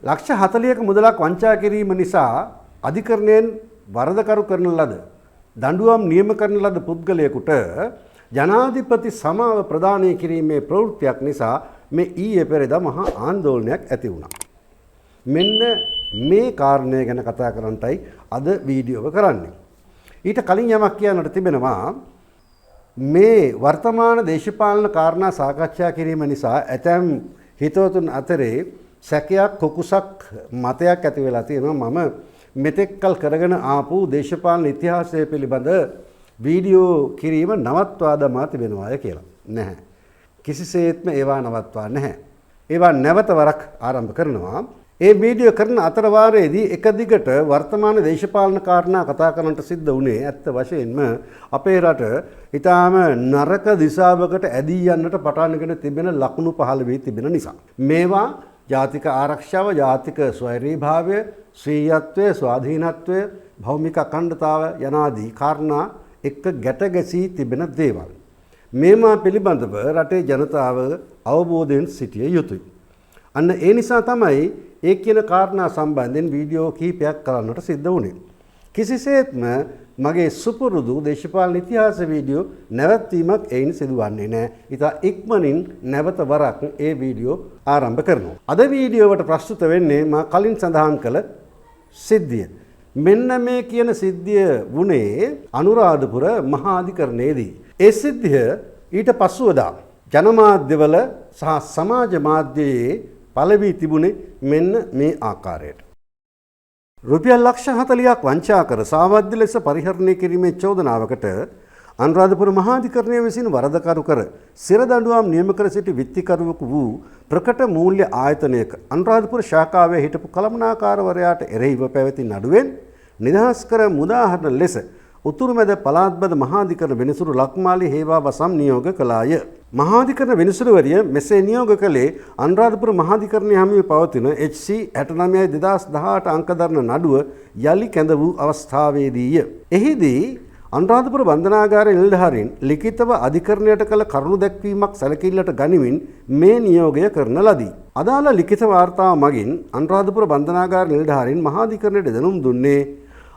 ලක්ෂ 40ක මුදලක් වංචා කිරීම නිසා අධිකරණයෙන් වරදකරු කරන ලද දඬුවම් නියම කරන ලද පුද්ගලයෙකුට ජනාධිපති සමාව ප්‍රදානය කිරීමේ ප්‍රවෘත්තියක් නිසා මේ ඊයේ පෙරේදා මහා ආందోලනයක් ඇති වුණා. මෙන්න මේ කාරණය ගැන කතා කරන්නටයි අද වීඩියෝව කරන්නේ. ඊට කලින් යමක් කියන්නට තිබෙනවා. මේ වර්තමාන දේශපාලන කාරණා සාකච්ඡා කිරීම නිසා ඇතැම් හිතවතුන් අතරේ සැකයක් කුකුසක් මතයක් ඇති වෙලා තියෙනවා. මම මෙතෙක්කල් කරගෙන ආපු දේශපාලන ඉතිහාසය පිළිබඳ වීඩියෝ කිරීම නවත්වා දමා තිබෙනවාය කියලා. නැහැ. කිසිසේත්ම ඒවා නවත්වා නැහැ. ඒවා නැවත වරක් ආරම්භ කරනවා. ඒ වීඩියෝ කරන අතර වාරයේදී එක දිගට වර්තමාන දේශපාලන කාරණා කතා කරන්නට සිද්ධ වුණේ ඇත්ත වශයෙන්ම අපේ රට ඊටාම නරක දිශාවකට ඇදී යන්නට පටන්ගෙන තිබෙන ලකුණු පහළ වී තිබෙන නිසා. මේවා ජාතික ආරක්ෂාව, ජාතික ස්වෛරීභාවය, ස්වීයත්වය, ස්වාධීනත්වය, භෞමික අඛණ්ඩතාව යනාදී කාරණා එක්ක ගැට ගැසී තිබෙන දේවල්. මේවා පිළිබඳව රටේ ජනතාව අවබෝධයෙන් සිටිය යුතුයි. අන්න ඒ නිසා තමයි ඒ කියන කාරණා සම්බන්ධයෙන් වීඩියෝ කිහිපයක් කරන්නට සිද්ධ වුණේ. කිසිසේත්ම මගේ සුපුරුදු දේශපාලන ඉතිහාස වීඩියෝ නැවැත්වීමක් එයින් සිදුවන්නේ නැහැ. ඉතා ඉක්මනින් නැවත වරක් ඒ වීඩියෝ ආරම්භ කරනවා. අද වීඩියෝවට ප්‍රස්තුත වෙන්නේ මා කලින් සඳහන් කළ සිද්ධිය. මෙන්න මේ කියන සිද්ධිය වුණේ අනුරාධපුර මහා අධිකරණයේදී. ඒ සිද්ධිය ඊට පසුවදා ජනමාධ්‍යවල සහ සමාජ මාධ්‍යයේ පළවී තිබුණේ මෙන්න මේ ආකාරයට. රුපියල් ලක්ෂ 40ක් වංචා කර සාවද්‍ය ලෙස පරිහරණය කිරීමේ චෝදනාවකට අනුරාධපුර මහා අධිකරණය විසින් වරදකරු කර සිර දඬුවම් නියම කර සිටි විත්තිකරුවෙකු වූ ප්‍රකට මූල්‍ය ආයතනයක අනුරාධපුර ශාඛාවේ හිටපු කළමනාකාරවරයාට එරෙහිව පැවති නඩුවෙන් නිදහස් කර මුදාහරණ ලෙස උතුරුමැද පළාත්බද මහා අධිකරණ වෙනසුරු ලක්මාලි හේවා වසම් නියෝග කළාය. මහා අධිකරණ වෙනසුරුවරිය මෙසේ නියෝග කළේ අනුරාධපුර මහා අධිකරණයේ හමුවේ පවතින HC 69/2018 අංක දරන නඩුව යලි කැඳ වූ අවස්ථාවේදීය. එහිදී අනුරාධපුර බන්ධනාගාරයේ නිලධාරීන් ලිඛිතව අධිකරණයට කළ කරුණු දැක්වීමක් සැලකිල්ලට ගනිමින් මේ නියෝගය කරන ලදී. අදාළ ලිඛිත වාර්තාව මගින් අනුරාධපුර බන්ධනාගාර නිලධාරීන් මහා අධිකරණයට දැනුම් දුන්නේ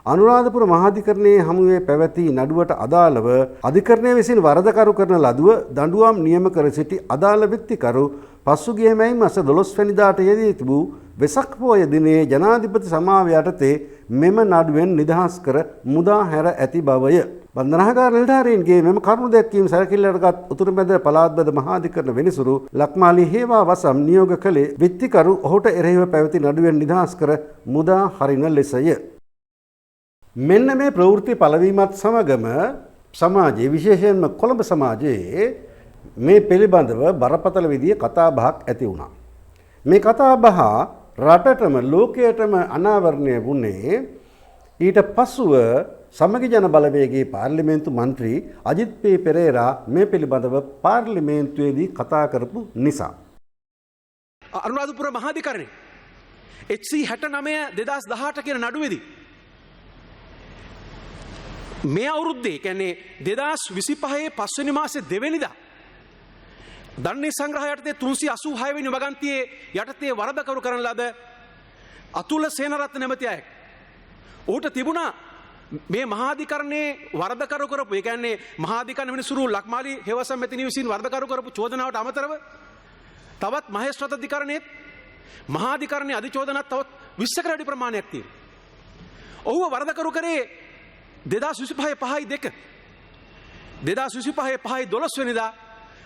අනුරාධපුර මහා අධිකරණයේ හමුවේ පැවති නඩුවට අදාළව අධිකරණය විසින් වරදකරු කරන ලදුව දඬුවම් නියම කර සිටි අදාළ විත්තිකරු පසුගිය මැයි මාස 12 වෙනිදාට යෙදී තිබූ වෙසක් පොය දිනේ ජනාධිපති සමාව යටතේ මෙම නඩුවෙන් නිදහස් කර මුදා හැර ඇති බවය. බන්ධනාගාර නිලධාරීන්ගේ මෙම කරුණු දැක්වීම සැලකිල්ලටගත් උතුරුමැද පළාත්බද මහා අධිකරණ වෙනසුරු ලක්මාලි හේවා වසම් නියෝග කළේ විත්තිකරු ඔහුට එරෙහිව පැවති නඩුවෙන් නිදහස් කර මුදා හරින ලෙසය. මෙන්න මේ ප්‍රවෘත්ති පළවීමත් සමගම සමාජයේ විශේෂයෙන්ම කොළඹ සමාජයේ මේ පිළිබඳව බරපතල විදිහේ කතා බහක් ඇති වුණා. මේ කතා බහ රටටම ලෝකයටම අනාවරණය වුණේ ඊට පසුව සමගි ජන බලවේගයේ පාර්ලිමේන්තු මන්ත්‍රී අජිත් පී පෙරේරා මේ පිළිබඳව පාර්ලිමේන්තුවේදී කතා කරපු නිසා. අනුරාධපුර මහා අධිකරණයේ HC 69/2018 කියන නඩුවේදී මේ අවුරුද්දේ කියන්නේ 2025 පස්වෙනි මාසේ 2 වෙනිදා දන්නේ සංග්‍රහය යටතේ 386 වෙනි වගන්තියේ යටතේ වරදකරු කරන ලද අතුල සේනරත්න නැමැති අයෙක්. ඌට තිබුණා මේ මහා අධිකරණයේ වරදකරු කරපු, ඒ කියන්නේ මහා අධිකරණ වෙනසුරු ලක්මාලි හේවසම් මෙතිණිය විසින් වරදකරු කරපු චෝදනාවට අමතරව තවත් මහේස්ත්‍රාත් අධිකරණයේ මහා අධිකරණයේ අධිචෝදනාවක් තවත් 20කට වැඩි ප්‍රමාණයක් තියෙනවා. ඔහුව වරදකරු කරේ 2025 5/12 වෙනිදා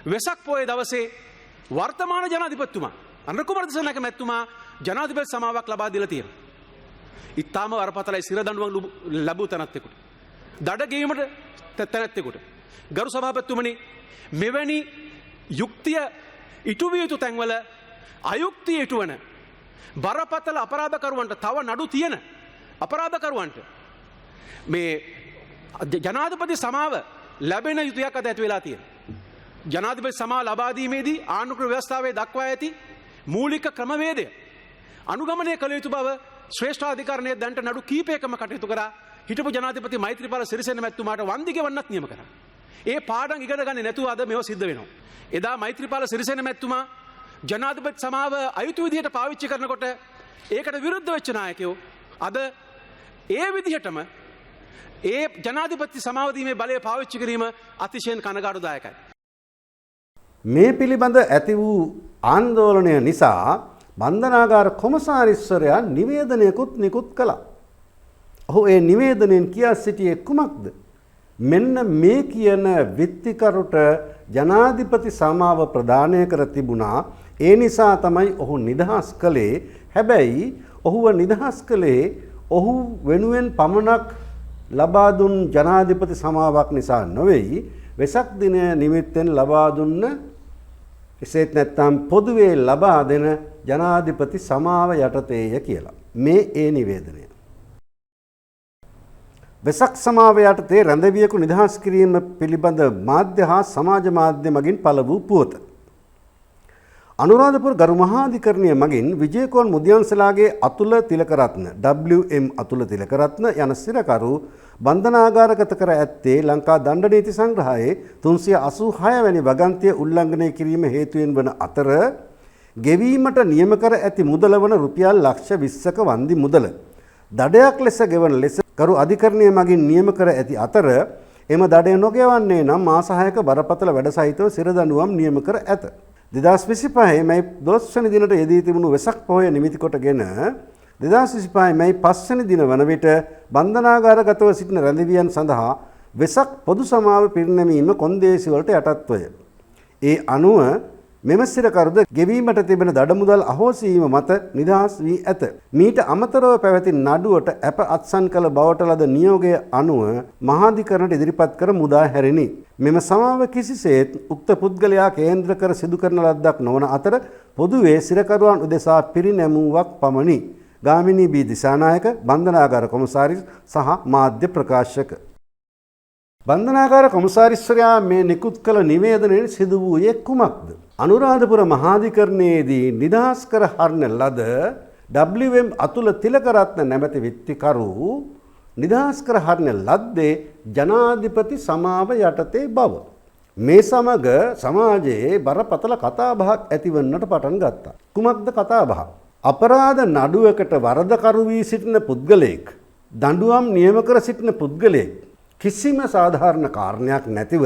වෙසක් පොයේ දවසේ වර්තමාන ජනාධිපතිතුමා අනුර කුමාර දිසානායක මැතිතුමා ජනාධිපති සමාවක් ලබා දීලා තියෙනවා. ඊටාම වරපතලයි සිර දඬුවම් ලැබූ තැනැත්තෙකුට, දඩ ගෙවීමට තැනැත්තෙකුට. ගරු සභාපතිතුමනි, මෙවැනි යුක්තිය ඉටු විය යුතු තැන්වල අයුක්තිය ඉටුවන බරපතල අපරාධකරුවන්ට, තව නඩු තියෙන අපරාධකරුවන්ට මේ ජනාධිපති සමාව ලැබෙන යුතුයක් අද ඇති වෙලා තියෙනවා. ජනාධිපති සමාව ලබා දීමේදී ආණ්ඩුක්‍රම ව්‍යවස්ථාවේ දක්වා ඇති මූලික ක්‍රමවේදය අනුගමනය කළ යුතු බව ශ්‍රේෂ්ඨාධිකරණයේ දැන්ට නඩු කීපයකම කටයුතු කරා. හිටපු ජනාධිපති මෛත්‍රීපාල සිරිසේන මැතිතුමාට වන්දි ගෙවන්නත් නියම කරා. ඒ පාඩම් ඉගෙන ගන්නේ නැතුව අද මේව සිද්ධ වෙනවා. එදා මෛත්‍රීපාල සිරිසේන මැතිතුමා ජනාධිපති සමාව අයුතු විදියට පාවිච්චි කරනකොට ඒකට විරුද්ධ වෙච්ච නායකයෝ අද ඒ විදිහටම ඒ ජනාධිපති සමාව දීමේ බලය පාවිච්චි කිරීම අතිශයින් කනගාටුදායකයි. මේ පිළිබඳ ඇති වූ ආන්දෝලනය නිසා බන්ධනාගාර කොමසාරිස්වරයා නිවේදනයකුත් නිකුත් කළා. ඔහු ඒ නිවේදනයෙන් කියා සිටියේ කුමක්ද? මෙන්න මේ කියන විත්තිකරුට ජනාධිපති සමාව ප්‍රදානය කර තිබුණා. ඒ නිසා තමයි ඔහු නිදහස් කළේ. හැබැයි ඔහුව නිදහස් කළේ ඔහු වෙනුවෙන් පමණක් ලබා දුන් ජනාධිපති සමාවක් නිසා නොවේයි. වෙසක් දිනය නිමිත්තෙන් ලබා දුන්න එසේත් නැත්නම් පොදුවේ ලබා දෙන ජනාධිපති සමාව යටතේය කියලා. මේ ඒ නිවේදනය. වෙසක් සමාව යටතේ රැඳවියෙකු නිදහස් කිරීම පිළිබඳ මාධ්‍ය හා සමාජ මාධ්‍ය මගින් පළ වූ පුවත. අනුරාධපුර ගරු මහාධිකරණය මගින් විජේකෝන් මුදියන්සලාගේ අතුල තිලකරත්න WM අතුල තිලකරත්න යන සිරකරු බන්ධනාගාරගත කර ඇත්තේ ලංකා දණ්ඩ නීති සංග්‍රහයේ 386 වැනි වගන්තිය උල්ලංඝනය කිරීම හේතුවෙන් වන අතර ගෙවීමට නියම කර ඇති මුදල වන රුපියල් ලක්ෂ 20ක වන්දි මුදල දඩයක් ලෙස ගෙවන ලෙස ගරු අධිකරණය මගින් නියම කර ඇති අතර එම දඩය නොගෙවන්නේ නම් මාස 6ක බරපතල වැඩ සහිතව සිර දඬුවම් නියම කර ඇත. 2025 මැයි 12 වෙනි දිනට යෙදී තිබුණු වෙසක් පොහොය නිමිති කොටගෙන 2025 මැයි 5 වෙනි දින වන විට බන්ධනාගාරගතව සිටින රැඳවියන් සඳහා වෙසක් පොදු සමාව පිරිනැමීම කොන්දේසි වලට යටත්වය. ඒ අනුව මෙම සිරකරුද ගෙවීමට තිබෙන දඩමුදල් අහෝසි වීම මත නිදහස් වී ඇත. මීට අමතරව පැවති නඩුවට අප අත්සන් කළ බවට ලද නියෝගය අනුව මහාධිකරණයට ඉදිරිපත් කර මුදා හැරිනි. මෙම සමාව කිසිසේත් උක්ත පුද්ගලයා කේන්ද්‍ර කර සිදු කරන ලද්දක් නොවන අතර පොදුවේ සිරකරුවන් උදෙසා පිරිනැමුවක් පමණි. ගාමිණී බී දිසානායක බන්ධනාගාර කොමසාරිස් සහ මාධ්‍ය ප්‍රකාශක. බන්ධනාගාර කොමසාරිස්වරයා මේ නිකුත් කළ නිවේදනයෙන් සිදු වූයේ කුමක්ද? අනුරාධපුර මහාධිකරණයේදී නිදහස් කර හරින ලද WM අතුල තිලකරත්න නැමැති විත්තිකරු නිදහස් කර හරින ලද්දේ ජනාධිපති සමාව යටතේ බව. මේ සමග සමාජයේ බරපතල කතාබහක් ඇතිවන්නට පටන් ගත්තා. කුමක්ද කතාබහ? අපරාධ නඩුවකට වරදකරු වී සිටින පුද්ගලයෙක්, දඬුවම් නියම කර සිටින පුද්ගලයෙක් කිසිම සාධාරණ කාරණයක් නැතිව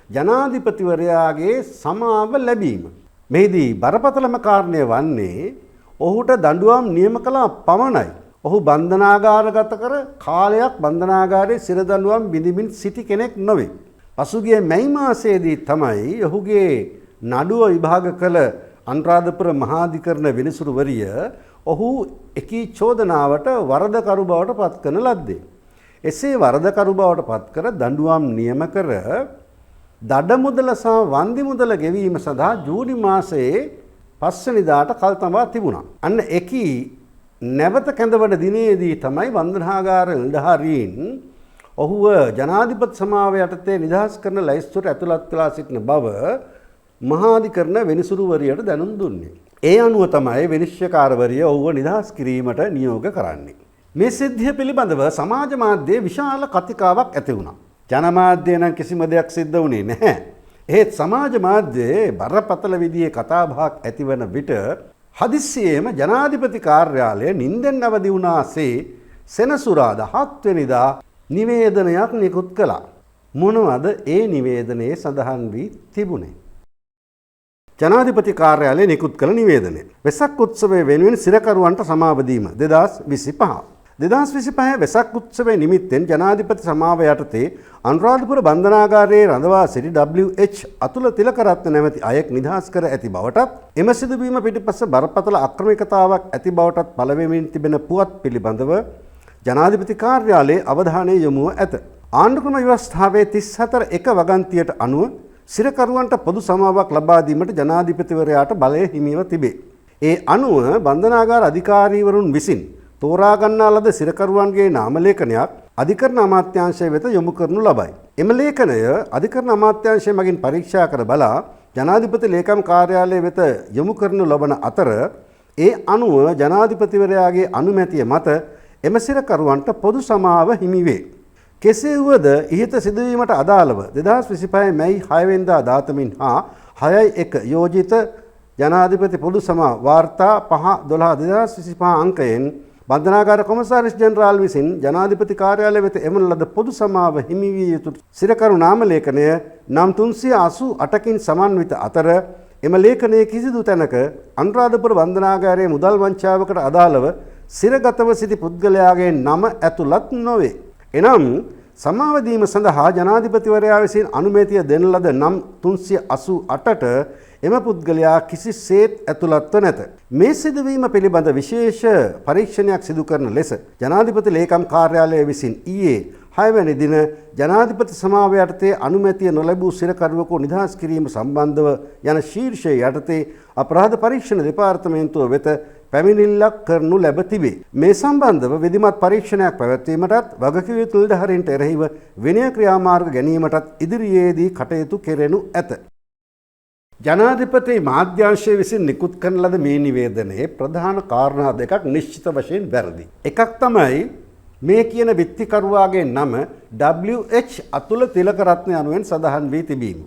ජනාධිපතිවරයාගේ සමාව ලැබීම. මෙහිදී බරපතලම කාරණය වන්නේ ඔහුට දඬුවම් නියම කළා පමණයි. ඔහු බන්ධනාගාරගත කර කාලයක් බන්ධනාගාරයේ සිර දඬුවම් බිඳිමින් සිටි කෙනෙක් නොවේ. පසුගිය මැයි මාසයේදී තමයි ඔහුගේ නඩුව විභාග කළ අනුරාධපුර මහාධිකරණ විනිසුරුවරිය ඔහු එකී චෝදනාවට වරදකරු බවට පත් කරන ලද්දේ. එසේ වරදකරු බවට පත් කර දඬුවම් නියම කර දඩමුදල සහ වන්දි මුදල ගෙවීම සඳහා ජූනි මාසයේ 5 වෙනිදාට කල් තබා තිබුණා. අන්න එකී නැවත කැඳවන දිනේදී තමයි බන්ධනාගාර නිලධාරීන් ඔහුව ජනාධිපති සමාව යටතේ නිදහස් කරන ලැයිස්තුවට ඇතුළත් කළා සිටින බව මහාධිකරණ වෙනිසුරුවරියට දැනුම් දුන්නේ. ඒ අනුව තමයි විනිශ්චයකාරවරිය ඔහුව නිදහස් කිරීමට නියෝග කරන්නේ. මේ සිද්ධිය පිළිබඳව සමාජ මාධ්‍යයේ විශාල කතිකාවක් ඇති වුණා. ජනමාධ්‍ය නම් කිසිම දෙයක් සිද්ධ වුණේ නැහැ. ඒත් සමාජ මාධ්‍යයේ බරපතල විදිහේ කතාබහක් ඇතිවන විට හදිස්සියේම ජනාධිපති කාර්යාලය නිින්දෙන් අවදි වුණාසේ සෙනසුරාදා 7 වෙනිදා නිවේදනයක් නිකුත් කළා. මොනවද ඒ නිවේදනයේ සඳහන් වී තිබුණේ? ජනාධිපති කාර්යාලය නිකුත් කළ නිවේදනය. වෙසක් උත්සවය වෙනුවෙන් සිරකරුවන්ට සමාව දීම 2025. 2025 වෙසක් උත්සවය නිමිත්තෙන් ජනාධිපති සමාව යටතේ අනුරාධපුර බන්ධනාගාරයේ රඳවා සිටි WH අතුල තිලකරත්න නැමැති අයෙක් නිදහස් කර ඇති බවටත් එම සිදුවීම පිටිපස්ස බරපතල අක්‍රමිකතාවක් ඇති බවටත් පළවෙමින් තිබෙන පුවත් පිළිබඳව ජනාධිපති කාර්යාලයේ අවධානය යොමුව ඇත. ආණ්ඩුක්‍රම ව්‍යවස්ථාවේ 34 එක වගන්තියට අනුව සිරකරුවන්ට පොදු සමාවක් ලබා දීමට ජනාධිපතිවරයාට බලය හිමිව තිබේ. ඒ අනුව බන්ධනාගාර අධිකාරීවරුන් විසින් තෝරා ගන්නා ලද සිරකරුවන්ගේ නාම ලේඛනයක් අධිකරණ අමාත්‍යාංශය වෙත යොමු කරනු ලබයි. එම ලේඛනය අධිකරණ අමාත්‍යාංශය මගින් පරීක්ෂා කර බලා ජනාධිපති ලේකම් කාර්යාලය වෙත යොමු කරනු ලබන අතර ඒ අනුව ජනාධිපතිවරයාගේ අනුමැතිය මත එම සිරකරුවන්ට පොදු සමාව හිමි වේ. කෙසේ වුවද ඉහත සිදුවීමට අදාළව 2025 මැයි 6 වෙනිදා දාතමින් හා 6.1 යෝජිත ජනාධිපති පොදු සමා වාර්තා 5/12/2025 අංකයෙන් බන්ධනාගාර කොමසාරිස් ජෙනරාල් විසින් ජනාධිපති කාර්යාලය වෙත එවන ලද පොදු සමාව හිමි විය යුතු සිරකරු නාම ලේඛනය නම් 388කින් සමන්විත අතර එම ලේඛනයේ කිසිදු තැනක අනුරාධපුර බන්ධනාගාරයේ මුදල් වංචාවකට අදාළව සිරගතව සිටි පුද්ගලයාගේ නම ඇතුළත් නොවේ. එනම් සමාව දීම සඳහා ජනාධිපතිවරයා විසින් අනුමැතිය දෙන ලද නම් 388ට එම පුද්ගලයා කිසිසේත් ඇතුළත්ව නැත. මේ සිදුවීම පිළිබඳ විශේෂ පරීක්ෂණයක් සිදු කරන ලෙස ජනාධිපති ලේකම් කාර්යාලය විසින් ඊයේ 6 වැනි දින ජනාධිපති සමාව යටතේ අනුමැතිය නොලැබූ සිරකරුවෙකු නිදහස් කිරීම සම්බන්ධව යන ශීර්ෂය යටතේ අපරාධ පරීක්ෂණ දෙපාර්තමේන්තුව වෙත පැමිණිල්ලක් කරනු ලැබ තිබේ. මේ සම්බන්ධව විධිමත් පරීක්ෂණයක් පැවැත්වීමටත් වගකිව යුතු නිලධාරීන්ට එරෙහිව විනය ක්‍රියාමාර්ග ගැනීමටත් ඉදිරියේදී කටයුතු කෙරෙනු ඇත. ජනාධිපති මාධ්‍යංශය විසින් නිකුත් කරන ලද මේ නිවේදනයේ ප්‍රධාන කාරණා දෙකක් නිශ්චිත වශයෙන් වැරදි. එකක් තමයි මේ කියන විත්තිකරුවාගේ නම WH අතුල තිලකරත්න යනුවෙන් සඳහන් වී තිබීම.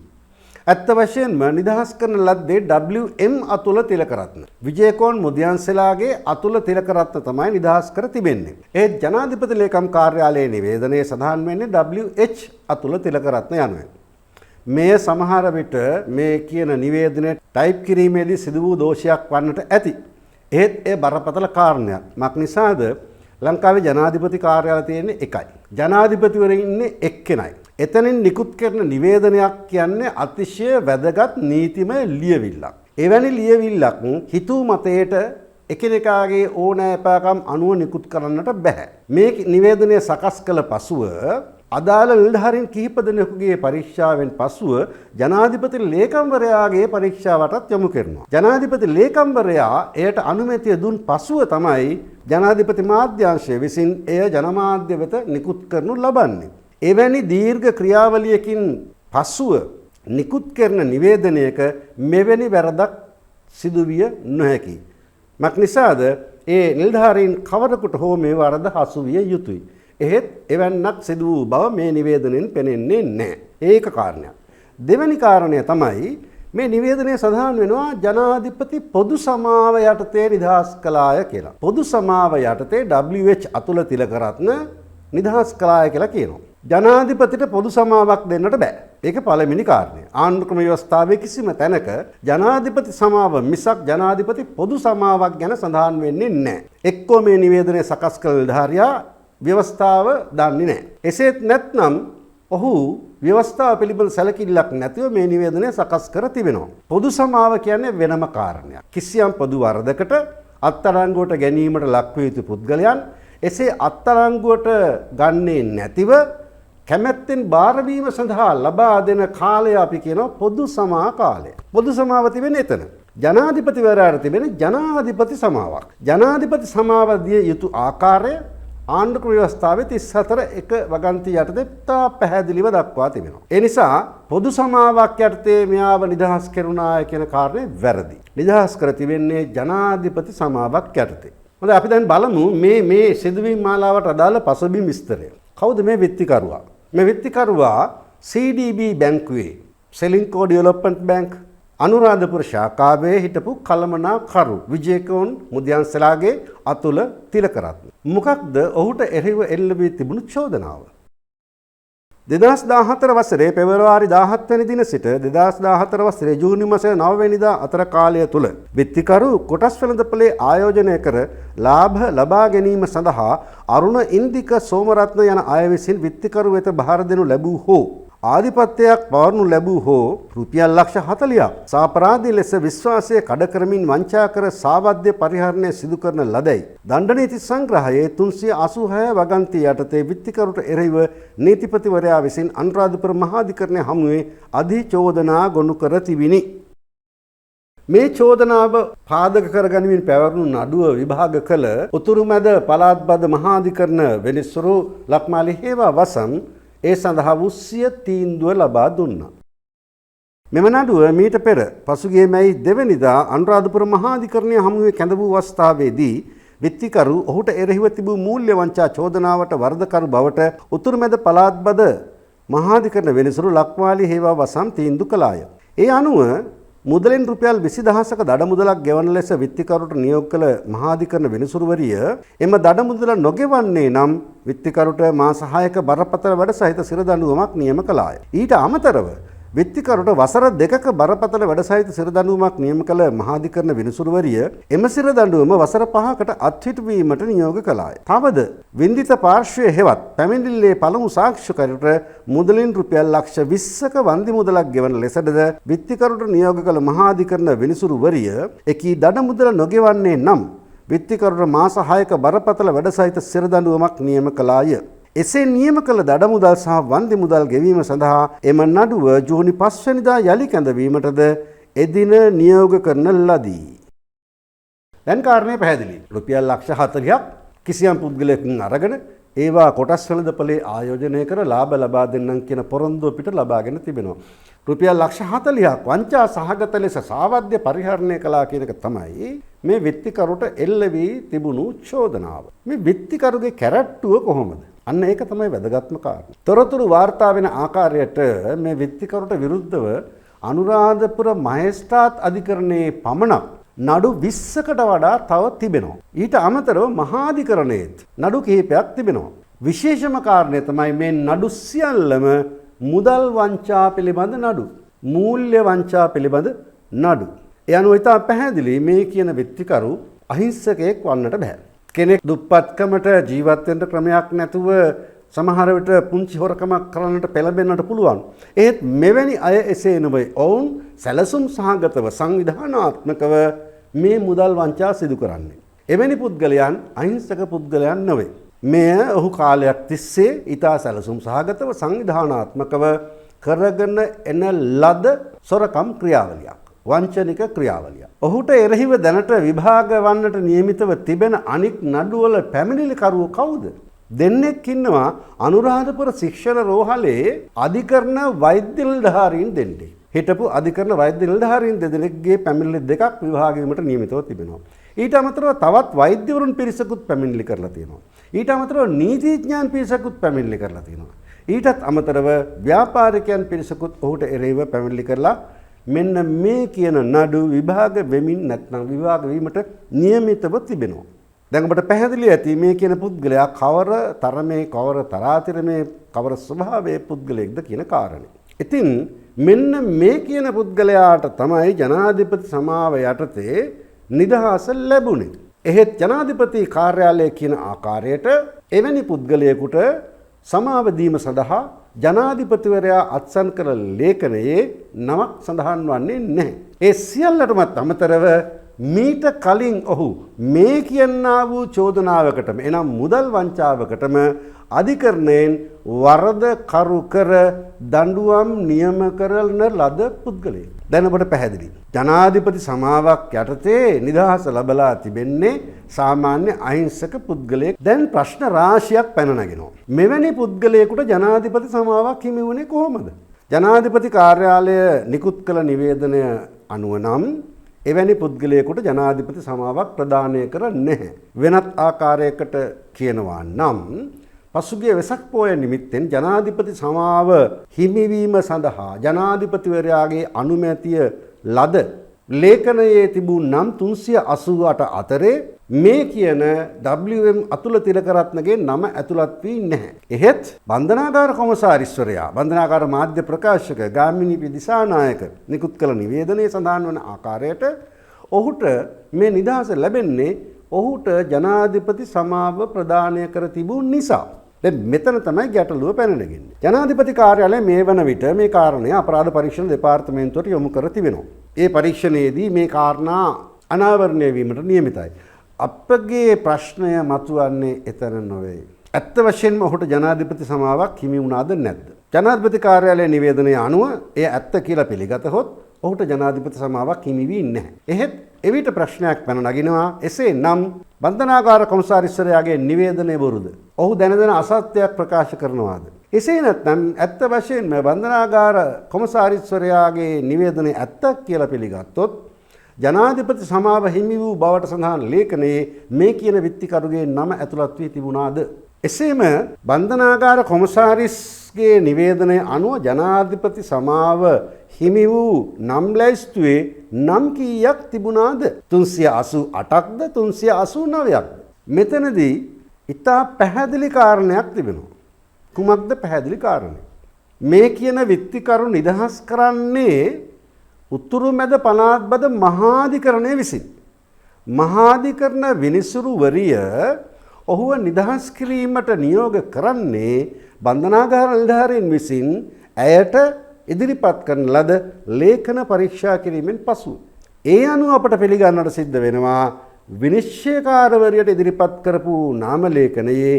ඇත්ත වශයෙන්ම නිදහස් කරන ලද්දේ WM අතුල තිලකරත්න. විජේකෝන් මුදියන්සලාගේ අතුල තිලකරත්න තමයි නිදහස් කර තිබෙන්නේ. ඒත් ජනාධිපති ලේකම් කාර්යාලයේ නිවේදනයේ සඳහන් වෙන්නේ WH අතුල තිලකරත්න යනුවෙන්. මේ සමහර විට මේ කියන නිවේදනයේ ටයිප් කිරීමේදී සිදු වූ දෝෂයක් වන්නට ඇති. ඒත් ඒ බරපතල කාරණයක්. මක් නිසාද ලංකාවේ ජනාධිපති කාර්යාලය තියෙන්නේ එකයි. ජනාධිපතිවරයා ඉන්නේ එක්කෙනයි. එතනින් නිකුත් කරන නිවේදනයක් කියන්නේ අතිශය වැදගත් නීතිමය ලියවිල්ලක්. එවැනි ලියවිල්ලක් හිතූ මතයට එකිනෙකාගේ ඕනෑපෑකම් අනුව නිකුත් කරන්නට බෑ. මේ නිවේදනය සකස් කළ පසුව අදාළ නිලධාරීන් කිහිප දෙනෙකුගේ පරීක්ෂාවෙන් පසුව ජනාධිපති ලේකම්වරයාගේ පරීක්ෂාවටත් යොමු කරනවා. ජනාධිපති ලේකම්වරයා එයට අනුමැතිය දුන් පසුව තමයි ජනාධිපති මාධ්‍යාංශය විසින් එය ජනමාධ්‍ය වෙත නිකුත් කරනු ලබන්නේ. එවැනි දීර්ඝ ක්‍රියාවලියකින් පසුව නිකුත් කරන නිවේදනයක මෙවැනි වැරදක් සිදුවිය නොහැකි. මක් නිසාද ඒ නිලධාරීන් කවරෙකුට හෝ මේ වරද හසු විය යුතුයි. එහෙත් එවැන්නක් සිදු වූ බව මේ නිවේදනයෙන් පෙනෙන්නේ නැහැ. ඒක කාරණයක්. දෙවැනි කාරණය තමයි මේ නිවේදනයේ සඳහන් වෙනවා ජනාධිපති පොදු සමාව යටතේ නිදහස් කළාය කියලා. පොදු සමාව යටතේ WH අතුල තිලකරත්න නිදහස් කළාය කියලා කියනවා. ජනාධිපතිට පොදු සමාවක් දෙන්නට බෑ. ඒක පළවෙනි කාරණය. ආණ්ඩුක්‍රම ව්‍යවස්ථාවේ කිසිම තැනක ජනාධිපති සමාව මිසක් ජනාධිපති පොදු සමාවක් ගැන සඳහන් වෙන්නේ නැහැ. එක්කෝ මේ නිවේදනය සකස් කළ නිලධාරියා ව්‍යවස්ථාව දන්නේ නැහැ. එසේත් නැත්නම් ඔහු ව්‍යවස්ථාව පිළිබඳ සැලකිල්ලක් නැතිව මේ නිවේදනය සකස් කර තිබෙනවා. පොදු සමාව කියන්නේ වෙනම කාරණයක්. කිසියම් පොදු වරදකට අත්අඩංගුවට ගැනීමට ලක්විය යුතු පුද්ගලයන් එසේ අත්අඩංගුවට ගන්නේ නැතිව කැමැත්තෙන් බාරවීම සඳහා ලබා දෙන කාලය අපි කියනවා පොදු සමා කාලය. පොදු සමාව තිබෙන්නේ එතන. ජනාධිපතිවරයාට තිබෙන ජනාධිපති සමාවක්. ජනාධිපති සමාව දිය යුතු ආකාරය ආණ්ඩුක්‍රම ව්‍යවස්ථාවේ 34 එක වගන්ති යටතේ තා පැහැදිලිව දක්වා තිබෙනවා. ඒ නිසා පොදු සමාවක් යටතේ මෙයාව නිදහස් කෙරුණාය කියන කාරණේ වැරදි. නිදහස් කර තිබෙන්නේ ජනාධිපති සමාවක් යටතේ. හොඳයි අපි දැන් බලමු මේ සිදුවීම් මාලාවට අදාළ පසුබිම් විස්තරය. කවුද මේ විත්තිකරුවා? මේ විත්තිකරුවා CDB බැංකුවේ සෙලින්කෝ ඩෙවලොප්මන්ට් බැංක් අනුරාධපුර ශාඛාවේ හිටපු කළමනාකරු විජේකෝන් මුදියන්සලාගේ අතුල තිලකරත්න. මොකක්ද ඔහුට එරෙහිව එල්ල වී තිබුණු චෝදනාව? 2014 වසරේ පෙබරවාරි 17 වෙනි දින සිට 2014 වසරේ ජූනි මාසයේ 9 වෙනිදා අතර කාලය තුල විත්තිකරු කොටස් වෙළඳපොලේ ආයෝජනය කර ලාභ ලබා ගැනීම සඳහා අරුණ ඉන්දික සෝමරත්න යන අය විසින් විත්තිකරු වෙත බහර දෙනු ලැබූ හෝ ආධිපත්‍යයක් පවරනු ලැබූ හෝ රුපියල් ලක්ෂ 40ක් සාපරාධී ලෙස විශ්වාසය කඩ කරමින් වංචා කර සාවද්‍ය පරිහරණය සිදු කරන ලදැයි දණ්ඩ නීති සංග්‍රහයේ 386 වගන්ති යටතේ විත්තිකරුට එරෙහිව නීතිපතිවරයා විසින් අනුරාධපුර මහාධිකරණය හමුවේ අධිචෝදනා ගොනු කර තිබිනි. මේ චෝදනාව පාදක කරගනිමින් පැවරුණු නඩුව විභාග කළ උතුරුමැද පළාත් බද මහාධිකරණ වෙනිස්සුරු ලක්මාලි හේවා වසම් ඒ සඳහා වුස්සිය තීන්දුව ලබා දුන්නා. මෙම නඩුව මීට පෙර පසුගිය මැයි 2 වෙනිදා අනුරාධපුර මහාධිකරණය හමුවේ කැඳ වූ අවස්ථාවේදී විත්තිකරු ඔහුට එරෙහිව තිබූ මූල්‍ය වංචා චෝදනාවට වරදකරු බවට උතුරුමැද පළාත් බද මහාධිකරණ වෙනසුරු ලක්මාලි හේවා වසම් තීන්දුව කළාය. ඒ අනුව මුදලින් රුපියල් 20000ක දඩ මුදලක් ගෙවන ලෙස විත්තිකරුට නියෝග කළ මහාධිකරණ විනිසුරුවරිය එම දඩ මුදල නොගෙවන්නේ නම් විත්තිකරුට මාස 6ක බරපතල වැඩ සහිත සිර දඬුවමක් නියම කළාය. ඊට අමතරව විත්තිකරුට වසර 2ක බරපතල වැඩ සහිත සිර දඬුවමක් නියම කළ මහාධිකරණ විනිසුරුවරිය එම සිර දඬුවම වසර 5කට අත්හිටුවීමට නියෝග කළාය. තවද වින්දිත පාර්ශ්වයේ හෙවත් පැමිණිල්ලේ පළමු සාක්ෂිකරුට මුදලින් රුපියල් ලක්ෂ 20ක වන්දි මුදලක් ගෙවන ලෙසටද විත්තිකරුට නියෝග කළ මහාධිකරණ විනිසුරුවරිය එකී දඩ මුදල නොගෙවන්නේ නම් විත්තිකරුට මාස 6ක බරපතල වැඩ සහිත සිර දඬුවමක් නියම කළාය. එසේ නියම කළ දඩ මුදල් සහ වන්දි මුදල් ගෙවීම සඳහා එම නඩුව ජූනි 5 වෙනිදා යලි කැඳවීමටද එදින නියෝග කරන ලදී. දැන් කාරණේ පැහැදිලි. රුපියල් ලක්ෂ 40ක් කිසියම් පුද්ගලයෙකුන් අරගෙන ඒවා කොටස් වෙළඳපොලේ ආයෝජනය කර ලාභ ලබා දෙන්නම් කියන පොරොන්දුව පිට ලබාගෙන තිබෙනවා. රුපියල් ලක්ෂ 40ක් වංචා සහගත ලෙස සාවද්‍ය පරිහරණය කළා කියන එක තමයි මේ විත්තිකරුට එල්ල වී තිබුණු චෝදනාව. මේ විත්තිකරුගේ කැරට්ටුව කොහොමද? අන්න ඒක තමයි වැදගත්ම කාරණය. තොරතුරු වාර්තා වෙන ආකාරයට මේ විත්තිකරුට විරුද්ධව අනුරාධපුර මහේස්ත්‍රාත් අධිකරණයේ පමණක් නඩු 20කට වඩා තව තිබෙනවා. ඊට අමතරව මහාධිකරණයේත් නඩු කිහිපයක් තිබෙනවා. විශේෂම කාරණය තමයි මේ නඩු සියල්ලම මුදල් වංචා පිළිබඳ නඩු. මූල්‍ය වංචා පිළිබඳ නඩු. ඒ අනුව ඉතා පැහැදිලි මේ කියන විත්තිකරු අහිංසකයෙක් වන්නට බෑ. කෙනෙක් දුප්පත්කමට ජීවත් වෙන්න ක්‍රමයක් නැතුව සමහර විට පුංචි හොරකමක් කරන්නට පෙළඹෙන්නට පුළුවන්. ඒත් මෙවැනි අය එසේ නෙවෙයි. ඔවුන් සැලසුම් සහගතව සංවිධානාත්මකව මේ මුදල් වංචා සිදු කරන්නේ. එවැනි පුද්ගලයන් අහිංසක පුද්ගලයන් නෙවෙයි. මෙය ඔහු කාලයක් තිස්සේ ඊතා සැලසුම් සහගතව සංවිධානාත්මකව කරගෙන එන ලද සොරකම් ක්‍රියාවලියක්. වංචනික ක්‍රියාවලිය. ඔහුට එරෙහිව දැනට විභාග වන්නට නියමිතව තිබෙන අනික් නඩුවල පැමිණිලිකරුවෝ කවුද? දෙන්නෙක් ඉන්නවා අනුරාධපුර ශික්ෂණ රෝහලේ අධිකරණ වෛද්‍ය නිලධාරීන් දෙන්නේ. හිටපු අධිකරණ වෛද්‍ය නිලධාරීන් දෙදෙනෙක්ගේ පැමිණිලි දෙකක් විභාග වීමට නියමිතව තිබෙනවා. ඊට අමතරව තවත් වෛද්‍යවරුන් පිරිසකුත් පැමිණිලි කරලා තියෙනවා. ඊට අමතරව නීතිඥයන් පිරිසකුත් පැමිණිලි කරලා තියෙනවා. ඊටත් අමතරව ව්‍යාපාරිකයන් පිරිසකුත් ඔහුට එරෙහිව පැමිණිලි කරලා මෙන්න මේ කියන නඩු විභාග වෙමින් නැත්නම් විභාග වීමට නියමිතව තිබෙනවා. දැන් ඔබට පැහැදිලි ඇති මේ කියන පුද්ගලයා කවර තරමේ කවර තරාතිරමේ කවර ස්වභාවයේ පුද්ගලයෙක්ද කියන කාරණේ. ඉතින් මෙන්න මේ කියන පුද්ගලයාට තමයි ජනාධිපති සමාව යටතේ නිදහස ලැබුණේ. එහෙත් ජනාධිපති කාර්යාලය කියන ආකාරයට එවැනි පුද්ගලයෙකුට සමාව දීම සඳහා ජනාධිපතිවරයා අත්සන් කළ ලේඛනයේ නමක් සඳහන් වන්නේ නැහැ. ඒ සියල්ලටමත් අමතරව මීට කලින් ඔහු මේ කියනා වූ චෝදනාවකටම එනම් මුදල් වංචාවකටම අධිකරණයෙන් වරද කරු කර දඬුවම් නියම කරන ලද පුද්ගලයෙක්. දැන් ඔබට පැහැදිලි. ජනාධිපති සමාවක් යටතේ නිදහස ලැබලා තිබෙන්නේ සාමාන්‍ය අහිංසක පුද්ගලයෙක්. දැන් ප්‍රශ්න රාශියක් පැන නගිනවා. මෙවැනි පුද්ගලයෙකුට ජනාධිපති සමාවක් හිමි වුණේ කොහොමද? ජනාධිපති කාර්යාලය නිකුත් කළ නිවේදනය අනුව නම් එවැනි පුද්ගලයෙකුට ජනාධිපති සමාවක් ප්‍රදානය කර නැහැ. වෙනත් ආකාරයකට කියනවා නම් පසුගිය වෙසක් පෝය නිමිත්තෙන් ජනාධිපති සමාව හිමිවීම සඳහා ජනාධිපතිවරයාගේ අනුමැතිය ලද ලේඛනයේ තිබූ නම් 388 අතරේ මේ කියන WM අතුල තිලකරත්නගේ නම ඇතුළත් වී නැහැ. එහෙත් බන්ධනාගාර කොමසාරිස්වරයා බන්ධනාගාර මාධ්‍ය ප්‍රකාශක ගාමිණී දිසානායක නිකුත් කළ නිවේදනයේ සඳහන් වන ආකාරයට ඔහුට මේ නිදහස ලැබෙන්නේ ඔහුට ජනාධිපති සමාව ප්‍රදානය කර තිබූ නිසා. දැන් මෙතන තමයි ගැටලුව පැන නගින්නේ. ජනාධිපති කාර්යාලය මේ වන විට මේ කාරණය අපරාධ පරීක්ෂණ දෙපාර්තමේන්තුවට යොමු කර තිබෙනවා. ඒ පරීක්ෂණයේදී මේ කාරණා අනාවරණය වීමට නියමිතයි. අපගේ ප්‍රශ්නය මතුවන්නේ එතන නොවේ. ඇත්ත වශයෙන්ම ඔහුට ජනාධිපති සමාවක් හිමි වුණාද නැද්ද? ජනාධිපති කාර්යාලයේ නිවේදනය අනුව එය ඇත්ත කියලා පිළිගතහොත් ඔහුට ජනාධිපති සමාවක් හිමි වී නැහැ. එහෙත් එවිට ප්‍රශ්නයක් පැන නගිනවා. එසේ නම් බන්ධනාගාර කොමසාරිස්වරයාගේ නිවේදනය බොරුද? ඔහු දැන අසත්‍යයක් ප්‍රකාශ කරනවාද? එසේ නැත්නම් ඇත්ත වශයෙන්ම බන්ධනාගාර කොමසාරිස්වරයාගේ නිවේදනය ඇත්තක් කියලා පිළිගත්තොත් ජනාධිපති සමාව හිමි වූ බවට සඳහන් ලේඛනයේ මේ කියන විත්තිකරුගේ නම ඇතුළත් වී තිබුණාද? එසේම බන්ධනාගාර කොමසාරිස්ගේ නිවේදනය අනුව ජනාධිපති සමාව හිමි වූ නම් ලැයිස්තුවේ නම් කීයක් තිබුණාද? 388ක්ද 389ක්ද? මෙතනදී ඉතා පැහැදිලි කාරණයක් තිබෙනවා. කුමක්ද පැහැදිලි කාරණය? මේ කියන විත්තිකරු නිදහස් කරන්නේ උතුරු මැද පළාත්බද මහාධිකරණය විසින්. මහාධිකරණ විනිසුරුවරිය ඔහුව නිදහස් කිරීමට නියෝග කරන්නේ බන්ධනාගාර නිලධාරීන් විසින් ඇයට ඉදිරිපත් කරන ලද ලේඛන පරීක්ෂා කිරීමෙන් පසු. ඒ අනුව අපට පිළිගන්නට සිද්ධ වෙනවා විනිශ්චයකාරවරියට ඉදිරිපත් කරපු නාම ලේඛනයේ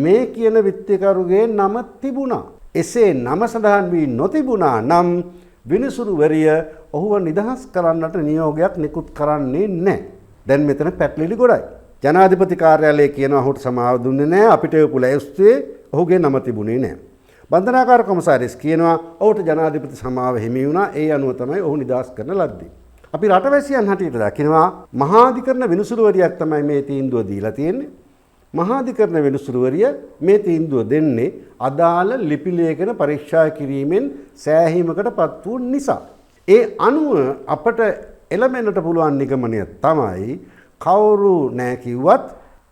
මේ කියන විත්තිකරුගේ නම තිබුණා. එසේ නම සඳහන් වී නොතිබුණා නම් විනිසුරුවරිය ඔහුව නිදහස් කරන්නට නියෝගයක් නිකුත් කරන්නේ නැහැ. දැන් මෙතන පැටලිලි ගොඩයි. ජනාධිපති කාර්යාලය කියනවා ඔහුට සමාව දුන්නේ නැහැ. අපිට ඒ පුලැස්තුවේ ඔහුගේ නම තිබුණේ නැහැ. බන්ධනාගාර කොමසාරිස් කියනවා ඔහුට ජනාධිපති සමාව හිමි වුණා. ඒ අනුව තමයි ඔහු නිදහස් කරන ලද්දේ. අපි රටවැසියන් හැටියට දකිනවා මහාධිකරණ විනිසුරුවරියක් තමයි මේ තීන්දුව දීලා තියෙන්නේ. මහාධිකරණ විනිසුරුවරිය මේ තීන්දුව දෙන්නේ අදාළ ලිපි ලේඛන පරීක්ෂා කිරීමෙන් සෑහීමකටපත් වූ නිසා. ඒ අනුව අපට එළමෙන්නට පුළුවන් නිගමනය තමයි කවුරු නැහැ කිව්වත්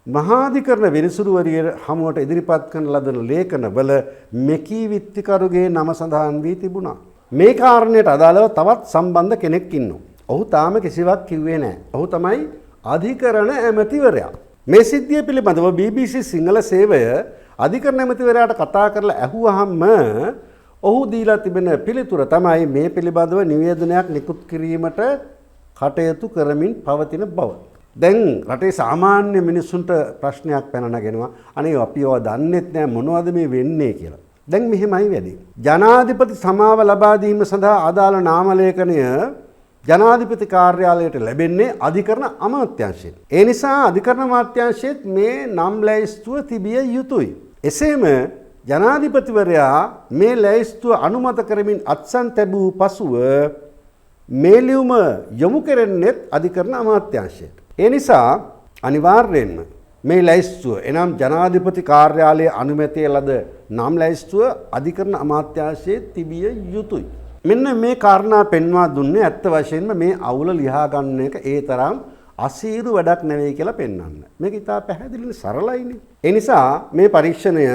මහාධිකරණ විනිසුරුවරිය හමුවට ඉදිරිපත් කරන ලද ලේඛනවල මෙකී විත්තිකරුගේ නම සඳහන් වී තිබුණා. මේ කාරණයට අදාළව තවත් සම්බන්ධ කෙනෙක් ඉන්නවා. ඔහු තාම කිසිවක් කිව්වේ නැහැ. ඔහු තමයි අධිකරණ ඇමතිවරයා. මේ සිද්ධිය පිළිබඳව BBC සිංහල සේවය අධිකරණ ඇමතිවරයාට කතා කරලා ඇහුවාම ඔහු දීලා තිබෙන පිළිතුර තමයි මේ පිළිබඳව නිවේදනයක් නිකුත් කිරීමට කටයුතු කරමින් පවතින බව. දැන් රටේ සාමාන්‍ය මිනිස්සුන්ට ප්‍රශ්නයක් පැන නගෙනවා. අනේ අපි ඒවා දන්නෙත් නෑ මොනවද මේ වෙන්නේ කියලා. දැන් මෙහෙමයි වැඩි. ජනාධිපති සමාව ලබා දීම සඳහා අදාළ නාම ලේඛනය ජනාධිපති කාර්යාලයට ලැබෙන්නේ අධිකරණ අමාත්‍යාංශයෙන්. ඒ නිසා අධිකරණ අමාත්‍යාංශයේත් මේ නම් ලැයිස්තුව තිබිය යුතුයි. එසේම ජනාධිපතිවරයා මේ ලැයිස්තුව අනුමත කරමින් අත්සන් තැබූ පසුව මේ ලියුම යොමු කෙරෙන්නේත් අධිකරණ අමාත්‍යාංශයට. ඒ නිසා අනිවාර්යයෙන්ම මේ ලැයිස්තුව එනම් ජනාධිපති කාර්යාලයේ අනුමැතිය ලද නම් ලැයිස්තුව අධිකරණ අමාත්‍යාංශයේ තිබිය යුතුයි. මෙන්න මේ කාරණා පෙන්වා දුන්නේ ඇත්ත වශයෙන්ම මේ අවුල ලියා ගන්න එක ඒ තරම් අසීරු වැඩක් නෙවෙයි කියලා පෙන්වන්න. මේක ඉතා පැහැදිලිව සරලයිනේ. ඒ නිසා මේ පරීක්ෂණය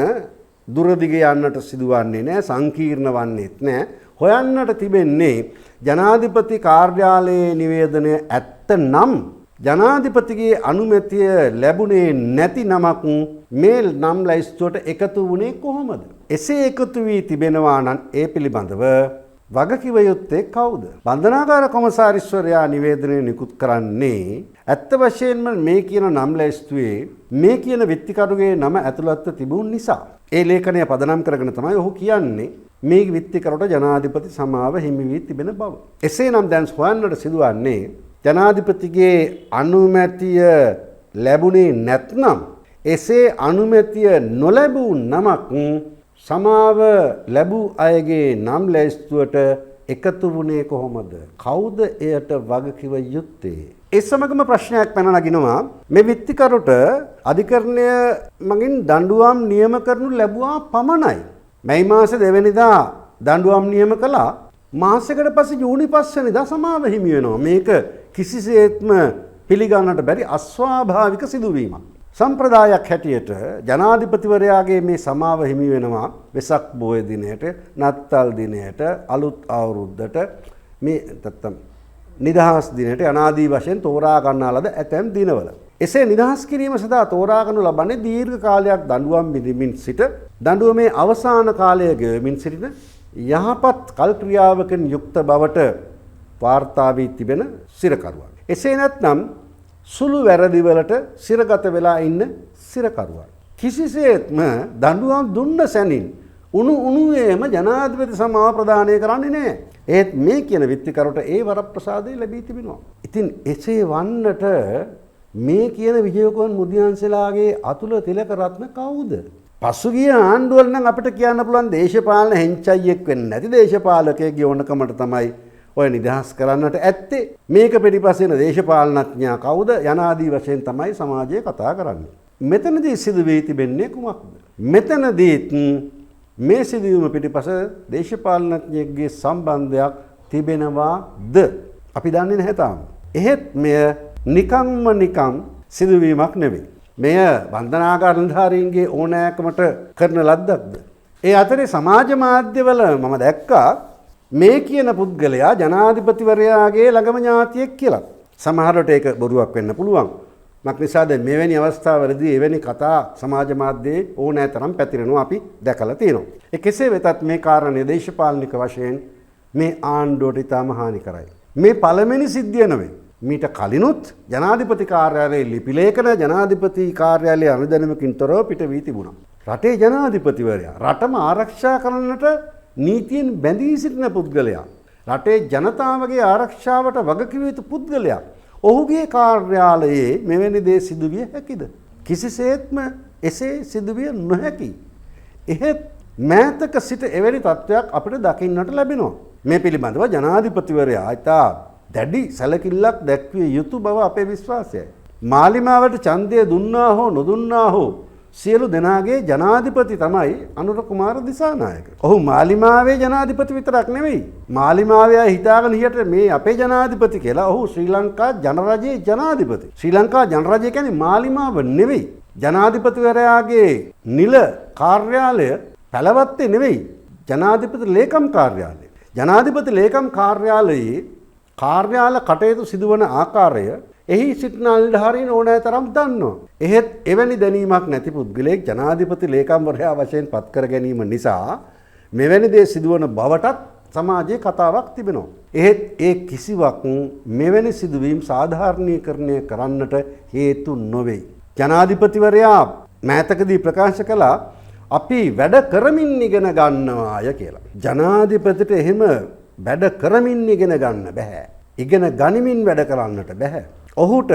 දුරදිග යන්නට සිදුවන්නේ නැහැ, සංකීර්ණ වන්නේත් නැහැ. හොයන්නට තිබෙන්නේ ජනාධිපති කාර්යාලයේ නිවේදනය ඇත්තනම් ජනාධිපතිගේ අනුමැතිය ලැබුණේ නැති නමක් මේ නම් ලැයිස්තුවට එකතු වුණේ කොහොමද? එසේ එකතු වී තිබෙනවා නම් ඒ පිළිබඳව වගකිව යුත්තේ කවුද? බන්ධනාගාර කොමසාරිස්වරයා නිවේදනය නිකුත් කරන්නේ ඇත්ත වශයෙන්ම මේ කියන නම් ලැයිස්තුවේ මේ කියන විත්තිකරුගේ නම ඇතුළත්ව තිබුණ නිසා. ඒ ලේඛනය පදනම් කරගෙන තමයි ඔහු කියන්නේ මේ විත්තිකරුට ජනාධිපති සමාව හිමි වී තිබෙන බව. එසේනම් දැන් හොයන්නට සිදුවන්නේ ජනාධිපතිගේ අනුමැතිය ලැබුණේ නැත්නම් එසේ අනුමැතිය නොලැබූ නමක් සමාව ලැබූ අයගේ නම් ලැයිස්තුවට එකතු වුණේ කොහොමද? කවුද එයට වගකිව යුත්තේ? ඒ සමගම ප්‍රශ්නයක් පැන නගිනවා මේ විත්තිකරුට අධිකරණය මගින් දඬුවම් නියම කරනු ලැබුවා පමණයි. මැයි මාසේ 2 වෙනිදා දඬුවම් නියම කළා. මාසයකට පස්සේ ජූනි 5 වෙනිදා සමාව හිමි වෙනවා. මේක කිසිසේත්ම පිළිගන්නට බැරි අස්වාභාවික සිදුවීමක්. සම්ප්‍රදායක් හැටියට ජනාධිපතිවරයාගේ මේ සමාව හිමි වෙනවා වෙසක් බෝය දිනයට, නත්තල් දිනයට, අලුත් අවුරුද්දට, මේ නැත්තම් නිදහස් දිනයට අනාදී වශයෙන් තෝරා ගන්නා ලද ඇතැම් දිනවල. එසේ නිදහස් කිරීම සඳහා තෝරා ගනු ලබන්නේ දීර්ඝ කාලයක් දඬුවම් විඳින්මින් සිට දඬුවමේ අවසාන කාලය ගෙවමින් සිටින යහපත් කල් ක්‍රියාවකින් යුක්ත බවට වාර්තා වී තිබෙන සිරකරුවන්. එසේ නැත්නම් සුළු වැරදිවලට සිරගත වෙලා ඉන්න සිරකරුවන්. කිසිසේත්ම දඬුවම් දුන්න සැනින් උණුවේම ජනාධිපති සමාව ප්‍රදානය කරන්නේ නැහැ. ඒත් මේ කියන විත්තිකරුට ඒ වරප්‍රසාදය ලැබී තිබෙනවා. ඉතින් එසේ වන්නට මේ කියන විජයකෝන් මුදියන්සලාගේ අතුල තිලක රත්න කවුද? පසුගිය ආණ්ඩුවල නම් අපිට කියන්න පුළුවන් දේශපාලන හෙංචයියෙක් වෙන්නේ නැති දේශපාලකයෙක්ගේ ඕනකමට තමයි ඔය නිදහස් කරන්නට ඇත්තේ. මේක පිටිපස්සෙන දේශපාලනඥයා කවුද? යනාදී වශයෙන් තමයි සමාජය කතා කරන්නේ. මෙතනදී සිදු වී තිබෙන්නේ කුමක්ද? මෙතනදීත් මේ සිදුවීම පිටිපස දේශපාලනඥයෙක්ගේ සම්බන්ධයක් තිබෙනවාද? අපි දන්නේ නැහැ තාම. එහෙත් මෙය නිකම් සිදුවීමක් නෙවෙයි. මෙය වන්දනාගාර නිලධාරීන්ගේ ඕනෑකමට කරන ලද්දක්ද? ඒ අතරේ සමාජ මාධ්‍යවල මම දැක්කා මේ කියන පුද්ගලයා ජනාධිපතිවරයාගේ ළඟම ඥාතියෙක් කියලා. සමහරවිට ඒක බොරුවක් වෙන්න පුළුවන්. මක්නිසාද මෙවැනි අවස්ථාවලදී එවැනි කතා සමාජ මාධ්‍යයේ ඕනෑ තරම් පැතිරෙනවා අපි දැකලා තියෙනවා. ඒ කෙසේ වෙතත් මේ කාරණේ දේශපාලනික වශයෙන් මේ ආණ්ඩුවට ඉතාම හානිකරයි. මේ පළවෙනි සිද්ධිය නෙවෙයි. මීට කලිනුත් ජනාධිපති කාර්යාලයේ ලිපි ලේඛන ජනාධිපති කාර්යාලයේ අනුදැනුමකින් තොරව පිට වී තිබුණා. රටේ ජනාධිපතිවරයා රටම ආරක්ෂා කරන්නට නීතියෙන් බැඳී සිටින පුද්ගලයා. රටේ ජනතාවගේ ආරක්ෂාවට වගකිව යුතු පුද්ගලයා. ඔහුගේ කාර්යාලයේ මෙවැනි දේ සිදුවිය හැකිද? කිසිසේත්ම එසේ සිදුවිය නොහැකි. එහෙත් මෑතක සිට එවැනි තත්ත්වයක් අපිට දකින්නට ලැබෙනවා. මේ පිළිබඳව ජනාධිපතිවරයා ඉතා දැඩි සැලකිල්ලක් දැක්විය යුතු බව අපේ විශ්වාසයයි. මාලිමාවට ඡන්දය දුන්නා හෝ නොදුන්නා හෝ සියලු දෙනාගේ ජනාධිපති තමයි අනුර කුමාර දිසානායක. ඔහු මාලිමාවේ ජනාධිපති විතරක් නෙවෙයි. මාලිමාවේ හිතාගෙන හිට මේ අපේ ජනාධිපති කියලා. ඔහු ශ්‍රී ලංකා ජනරජයේ ජනාධිපති. ශ්‍රී ලංකා ජනරජය කියන්නේ මාලිමාව නෙවෙයි. ජනාධිපතිවරයාගේ නිල කාර්යාලය පැලවත්තේ නෙවෙයි. ජනාධිපති ලේකම් කාර්යාලය. ජනාධිපති ලේකම් කාර්යාලයේ කාර්යාල කටයුතු සිදුවන ආකාරය එහි සිටින නිලධාරීන් ඕනෑ තරම් දන්නවා. එහෙත් එවැනි දැනීමක් නැති පුද්ගලයෙක් ජනාධිපති ලේකම්වරයා වශයෙන් පත් කර ගැනීම නිසා මෙවැනි දේ සිදුවන බවටත් සමාජයේ කතාවක් තිබෙනවා. එහෙත් ඒ කිසිවක් මෙවැනි සිදුවීම් සාධාරණීකරණය කරන්නට හේතු නොවේ. ජනාධිපතිවරයා මෑතකදී ප්‍රකාශ කළා අපි වැඩ කරමින් ඉගෙන ගන්නවාය කියලා. ජනාධිපතිට එහෙම වැඩ කරමින් ඉගෙන ගන්න බෑ. ඉගෙන ගනිමින් වැඩ කරන්නට බෑ. ඔහුට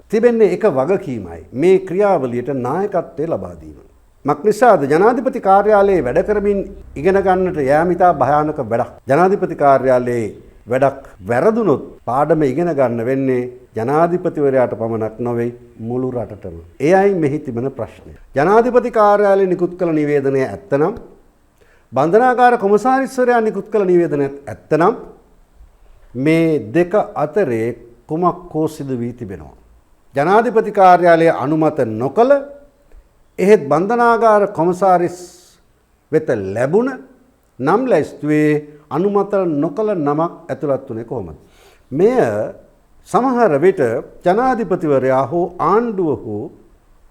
තිබෙන්නේ එක වගකීමයි මේ ක්‍රියාවලියට නායකත්වය ලබා දීම. මක්නිසාද ජනාධිපති කාර්යාලයේ වැඩ කරමින් ඉගෙන ගන්නට යෑම ඉතා භයානක වැඩක්. ජනාධිපති කාර්යාලයේ වැඩක් වැරදුනොත් පාඩම ඉගෙන ගන්න වෙන්නේ ජනාධිපතිවරයාට පමණක් නොවේ මුළු රටටම. එයයි මෙහි තිබෙන ප්‍රශ්නය. ජනාධිපති කාර්යාලයේ නිකුත් කළ නිවේදනය ඇත්තනම් බන්ධනාගාර කොමසාරිස්වරයා නිකුත් කළ නිවේදනයත් ඇත්තනම් මේ දෙක අතරේ කුමක් හෝ සිදු වී තිබෙනවා. ජනාධිපති කාර්යාලය අනුමත නොකළ එහෙත් බන්ධනාගාර කොමසාරිස් වෙත ලැබුණ නම් ලැයිස්තුවේ අනුමත නොකළ නමක් ඇතුළත් වුණේ කොහොමද? මෙය සමහර විට ජනාධිපතිවරයා හෝ ආණ්ඩුව හෝ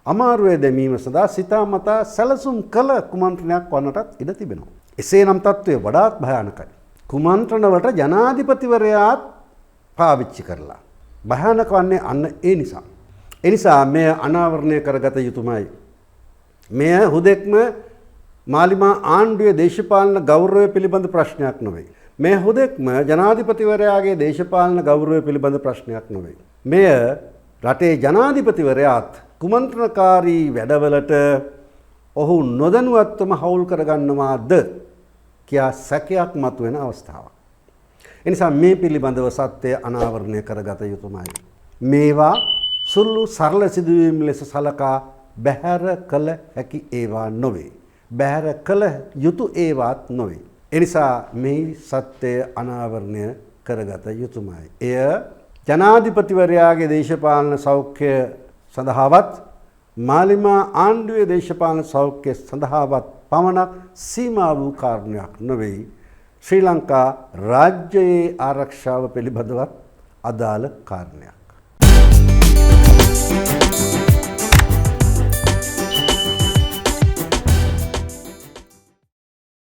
අමාරුවේ දැමීම සඳහා සිතාමතා සැලසුම් කළ කුමන්ත්‍රණයක් වන්නටත් ඉඩ තිබෙනවා. එසේනම් තත්ත්වය වඩාත් භයානකයි. කුමන්ත්‍රණවලට ජනාධිපතිවරයාත් පාවිච්චි කරලා. භයානක වන්නේ අන්න ඒ නිසා. ඒ නිසා මෙය අනාවරණය කරගත යුතුමයි. මෙය හුදෙක්ම මාලිමා ආණ්ඩුවේ දේශපාලන ගෞරවය පිළිබඳ ප්‍රශ්නයක් නොවේ. මේ හුදෙක්ම ජනාධිපතිවරයාගේ දේශපාලන ගෞරවය පිළිබඳ ප්‍රශ්නයක් නොවේ. මෙය රටේ ජනාධිපතිවරයාත් කුමන්ත්‍රණකාරී වැඩවලට ඔහු නොදැනුවත්වම හවුල් කරගන්නවාද කියා සැකයක් මතුවෙන අවස්ථාවක්. එනිසා මේ පිළිබඳව සත්‍යය අනාවරණය කරගත යුතුමයි. මේවා සුළු සරල සිදුවීම් ලෙස සලකා බැහැර කළ හැකි ඒවා නොවේ. බැහැර කළ යුතු ඒවාත් නොවේ. එනිසා මේ සත්‍යය අනාවරණය කරගත යුතුමයි. එය ජනාධිපතිවරයාගේ දේශපාලන සෞඛ්‍ය සඳහාවත් මාලිමා ආණ්ඩුවේ දේශපාලන සෞඛ්‍ය සඳහාවත් පමණක් සීමා වූ කාරණයක් නොවේ. ශ්‍රී ලංකා රාජ්‍යයේ ආරක්ෂාව පිළිබඳවත් අදාළ කාරණයක්.